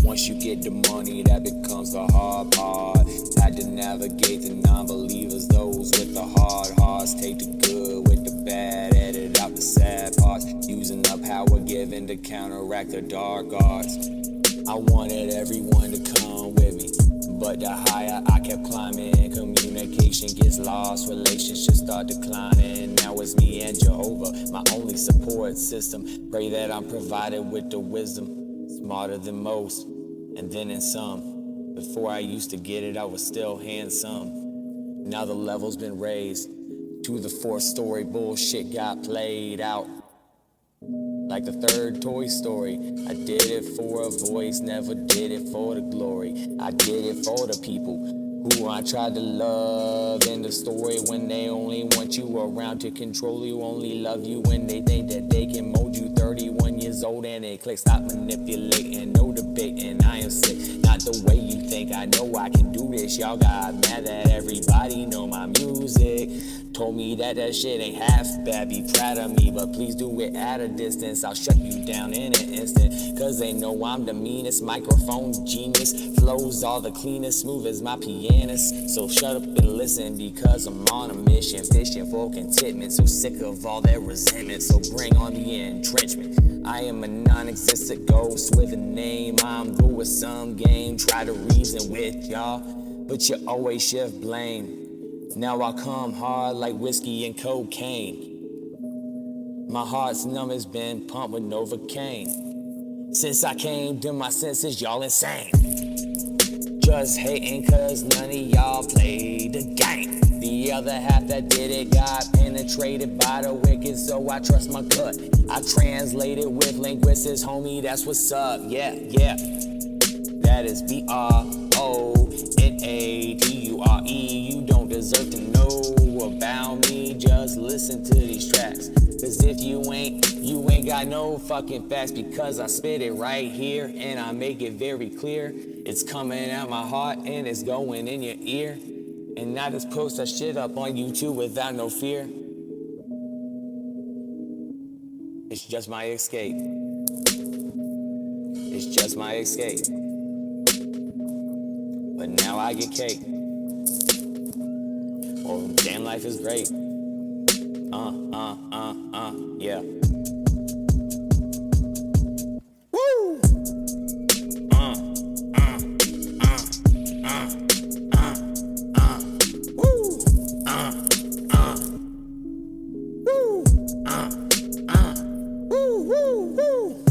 Once you get the money, that becomes the hard part. Had to navigate the non-believers, those with the hard hearts. Take the good with the bad, edit out the sad parts. Using the power given to counteract the dark arts. I wanted everyone to come with me, but the higher I kept climbing, communication gets lost, relationships start declining. Now it's me and Jehovah, my only support system. Pray that I'm provided with the wisdom, smarter than most, and then in some. Before I used to get it, I was still handsome. Now the level's been raised to the 4th-story, bullshit got played out like the 3rd Toy Story. I did it for a voice, never did it for the glory. I did it for the people who I tried to love in the story, when they only want you around to control you, only love you when they think that they can mold you. 31 years old and it clicks, stop manipulating, no debating. I am sick, not the way you think. I know I can do this. Y'all got mad that everybody know my music. Told me that shit ain't half bad, be proud of me, but please do it at a distance. I'll shut you down in an instant, cause they know I'm the meanest. Microphone genius, flows all the cleanest, smooth as my pianist. So shut up and listen, because I'm on a mission, fishing for contentment. So sick of all their resentment, so bring on the entrenchment. I am a non-existent ghost with a name. I'm good with some game, try to reason with y'all, but you always shift blame. Now I come hard like whiskey and cocaine. My heart's numb, has been pumped with Novocaine. Since I came to my senses, y'all insane. Just hating cause none of y'all played the game. The other half that did it got penetrated by the wicked, so I trust my gut. I translated with linguistics, homie, that's what's up. Yeah. That is BRONADURE. You don't deserve to know about me, just listen to these tracks. Cause if you ain't got no fucking facts, because I spit it right here and I make it very clear. It's coming out my heart and it's going in your ear. And I just post that shit up on YouTube without no fear. It's just my escape. It's just my escape. But now I get cake. Oh, damn, life is great. Yeah. Woo! Woo! Woo! Woo!